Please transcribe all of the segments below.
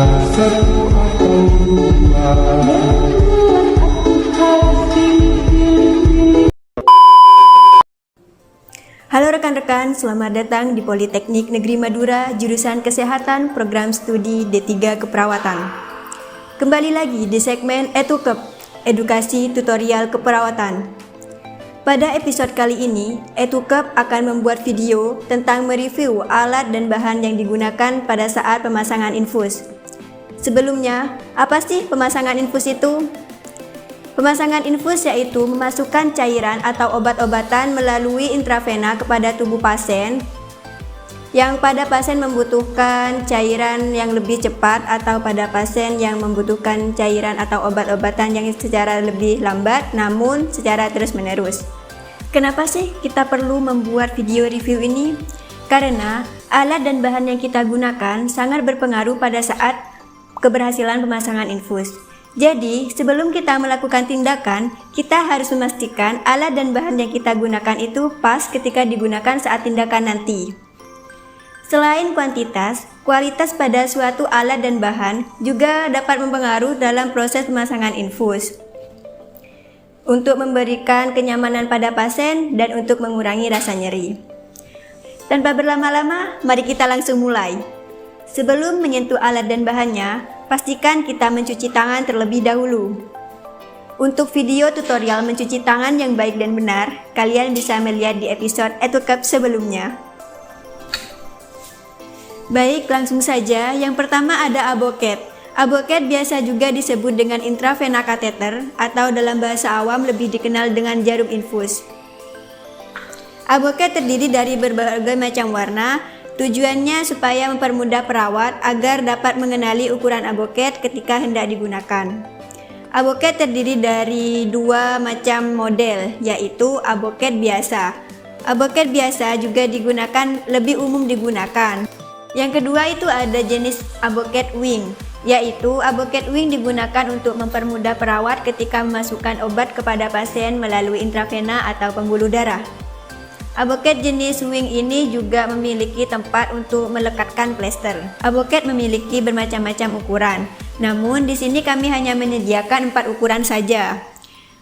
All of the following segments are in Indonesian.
satu atau dua. Halo rekan-rekan, selamat datang di Politeknik Negeri Madura, jurusan Kesehatan, Program Studi D3 Keperawatan. Kembali lagi di segmen EduKep, Edukasi Tutorial Keperawatan. Pada episode kali ini, EduKep akan membuat video tentang mereview alat dan bahan yang digunakan pada saat pemasangan infus. Sebelumnya, apa sih pemasangan infus itu? Pemasangan infus yaitu memasukkan cairan atau obat-obatan melalui intravena kepada tubuh pasien yang pada pasien membutuhkan cairan yang lebih cepat atau pada pasien yang membutuhkan cairan atau obat-obatan yang secara lebih lambat namun secara terus-menerus. Kenapa sih kita perlu membuat video review ini? Karena alat dan bahan yang kita gunakan sangat berpengaruh pada saat keberhasilan pemasangan infus. Jadi, sebelum kita melakukan tindakan, kita harus memastikan alat dan bahan yang kita gunakan itu pas ketika digunakan saat tindakan nanti. Selain kuantitas, kualitas pada suatu alat dan bahan juga dapat mempengaruhi dalam proses pemasangan infus untuk memberikan kenyamanan pada pasien dan untuk mengurangi rasa nyeri. Tanpa berlama-lama, mari kita langsung mulai. Sebelum menyentuh alat dan bahannya, pastikan kita mencuci tangan terlebih dahulu. Untuk video tutorial mencuci tangan yang baik dan benar, kalian bisa melihat di episode EduKep sebelumnya. Baik, langsung saja. Yang pertama ada aboket. Aboket biasa juga disebut dengan intravena kateter atau dalam bahasa awam lebih dikenal dengan jarum infus. Aboket terdiri dari berbagai macam warna. Tujuannya supaya mempermudah perawat agar dapat mengenali ukuran aboket ketika hendak digunakan. Aboket terdiri dari dua macam model, yaitu aboket biasa. Aboket biasa juga lebih umum digunakan. Yang kedua itu ada jenis aboket wing, yaitu aboket wing digunakan untuk mempermudah perawat ketika memasukkan obat kepada pasien melalui intravena atau pembuluh darah. Aboket jenis wing ini juga memiliki tempat untuk melekatkan plester. Aboket memiliki bermacam-macam ukuran. Namun di sini kami hanya menyediakan 4 ukuran saja.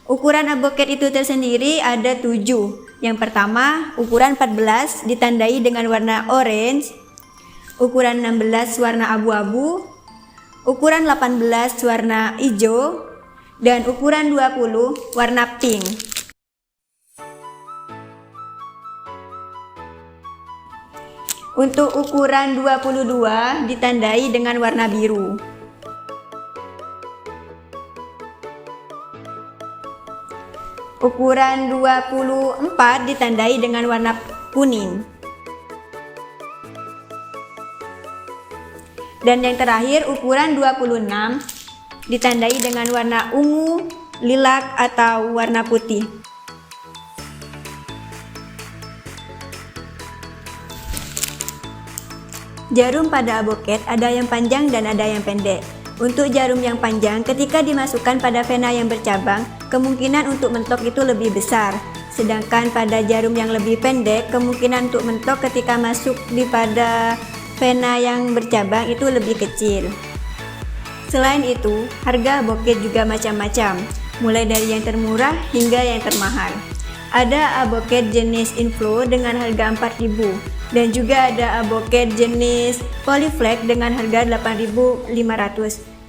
Ukuran aboket itu tersendiri ada 7. Yang pertama, ukuran 14 ditandai dengan warna orange, ukuran 16 warna abu-abu, ukuran 18 warna hijau, dan ukuran 20 warna pink. Untuk ukuran 22 ditandai dengan warna biru. Ukuran 24 ditandai dengan warna kuning. Dan yang terakhir ukuran 26 ditandai dengan warna ungu, lilac atau warna putih. Jarum pada aboket ada yang panjang dan ada yang pendek. Untuk jarum yang panjang, ketika dimasukkan pada vena yang bercabang, kemungkinan untuk mentok itu lebih besar. Sedangkan pada jarum yang lebih pendek, kemungkinan untuk mentok ketika masuk pada vena yang bercabang itu lebih kecil. Selain itu, harga aboket juga macam-macam, mulai dari yang termurah hingga yang termahal. Ada aboket jenis inflow dengan harga 4.000 dan juga ada aboket jenis polyflex dengan harga 8.500.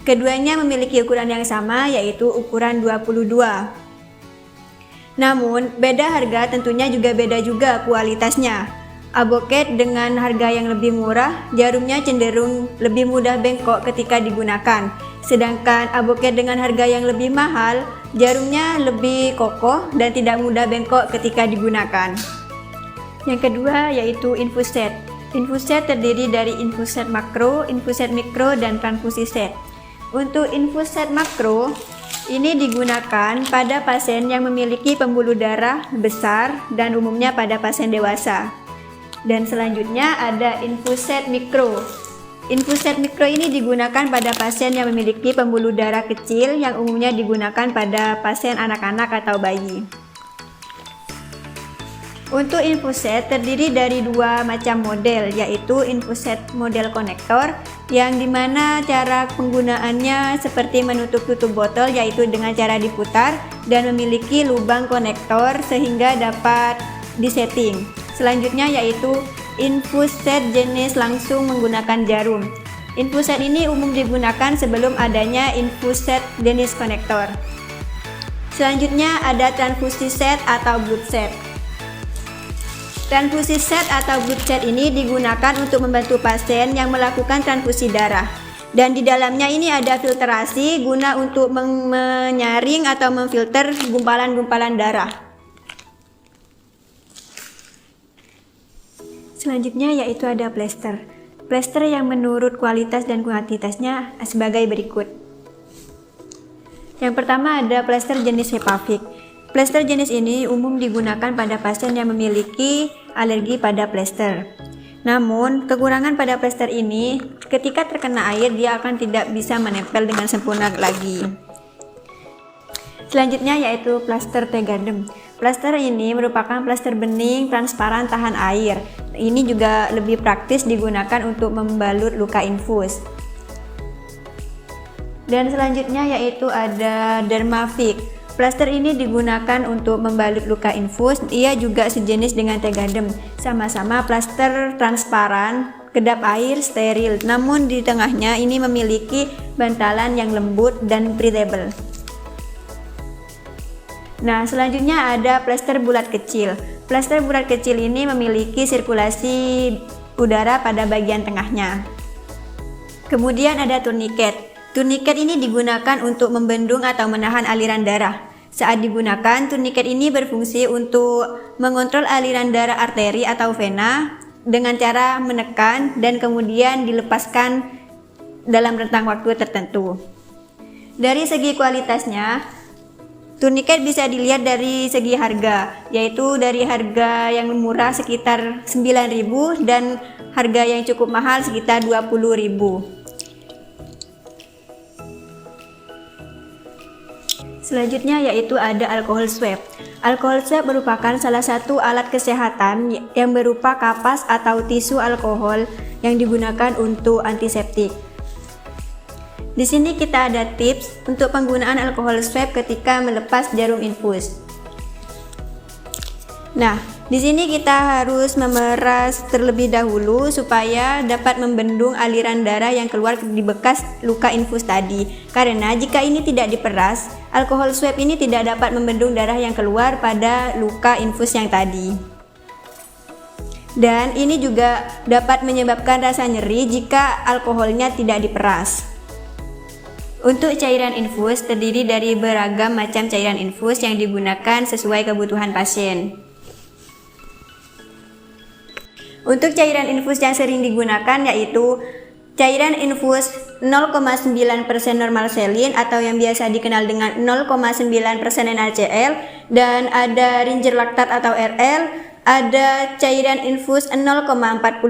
Keduanya memiliki ukuran yang sama, yaitu ukuran 22. Namun beda harga tentunya juga beda juga kualitasnya. Aboket dengan harga yang lebih murah, jarumnya cenderung lebih mudah bengkok ketika digunakan. Sedangkan aboket dengan harga yang lebih mahal, jarumnya lebih kokoh dan tidak mudah bengkok ketika digunakan. Yang kedua yaitu infus set. Infus set terdiri dari infus set makro, infus set mikro, dan transfusi set. Untuk infus set makro, ini digunakan pada pasien yang memiliki pembuluh darah besar dan umumnya pada pasien dewasa. Dan selanjutnya ada infus set mikro. Infus set mikro ini digunakan pada pasien yang memiliki pembuluh darah kecil yang umumnya digunakan pada pasien anak-anak atau bayi. Untuk infus set terdiri dari dua macam model, yaitu infus set model konektor yang dimana cara penggunaannya seperti menutup-tutup botol, yaitu dengan cara diputar dan memiliki lubang konektor sehingga dapat disetting. Selanjutnya yaitu infus set jenis langsung menggunakan jarum. Infus set ini umum digunakan sebelum adanya infus set jenis konektor. Selanjutnya ada transfusi set atau blood set. Transfusi set atau blood set ini digunakan untuk membantu pasien yang melakukan transfusi darah. Dan di dalamnya ini ada filtrasi guna untuk menyaring atau memfilter gumpalan-gumpalan darah. Selanjutnya yaitu ada plester. Plester yang menurut kualitas dan kuantitasnya sebagai berikut. Yang pertama ada plester jenis Hepavic. Plester jenis ini umum digunakan pada pasien yang memiliki alergi pada plester. Namun, kekurangan pada plester ini, ketika terkena air dia akan tidak bisa menempel dengan sempurna lagi. Selanjutnya yaitu plaster Tegaderm. Plaster ini merupakan plaster bening transparan tahan air. Ini juga lebih praktis digunakan untuk membalut luka infus. Dan selanjutnya yaitu ada Dermavic. Plaster ini digunakan untuk membalut luka infus, ia juga sejenis dengan Tegaderm, sama-sama plaster transparan, kedap air, steril, namun di tengahnya ini memiliki bantalan yang lembut dan breathable. Nah, selanjutnya ada plaster bulat kecil. Plaster bulat kecil ini memiliki sirkulasi udara pada bagian tengahnya. Kemudian ada tourniquet. Tourniquet ini digunakan untuk membendung atau menahan aliran darah. Saat digunakan, tourniquet ini berfungsi untuk mengontrol aliran darah arteri atau vena dengan cara menekan dan kemudian dilepaskan dalam rentang waktu tertentu. Dari segi kualitasnya, tourniquet bisa dilihat dari segi harga, yaitu dari harga yang murah sekitar 9.000 dan harga yang cukup mahal sekitar 20.000. Selanjutnya yaitu ada alkohol swab. Alkohol swab merupakan salah satu alat kesehatan yang berupa kapas atau tisu alkohol yang digunakan untuk antiseptik. Di sini kita ada tips untuk penggunaan alkohol swab ketika melepas jarum infus. Nah, di sini kita harus memeras terlebih dahulu supaya dapat membendung aliran darah yang keluar di bekas luka infus tadi. Karena jika ini tidak diperas, alkohol swab ini tidak dapat membendung darah yang keluar pada luka infus yang tadi. Dan ini juga dapat menyebabkan rasa nyeri jika alkoholnya tidak diperas. Untuk cairan infus terdiri dari beragam macam cairan infus yang digunakan sesuai kebutuhan pasien. Untuk cairan infus yang sering digunakan yaitu cairan infus 0,9% normal selin atau yang biasa dikenal dengan 0,9% NaCl, dan ada Ringer Lactat atau RL, ada cairan infus 0,45%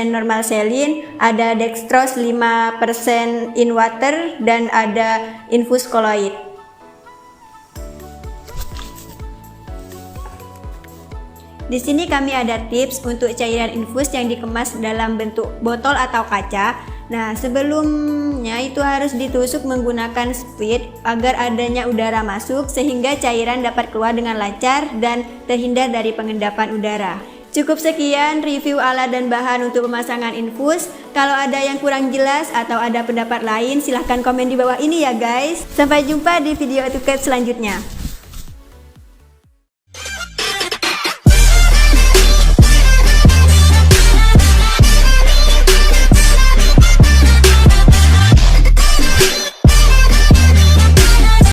normal selin, ada dextrose 5% in water, dan ada infus koloid. Di sini kami ada tips untuk cairan infus yang dikemas dalam bentuk botol atau kaca. Nah, sebelumnya itu harus ditusuk menggunakan sprit agar adanya udara masuk sehingga cairan dapat keluar dengan lancar dan terhindar dari pengendapan udara. Cukup sekian review alat dan bahan untuk pemasangan infus. Kalau ada yang kurang jelas atau ada pendapat lain, silahkan komen di bawah ini ya guys. Sampai jumpa di video etuket selanjutnya.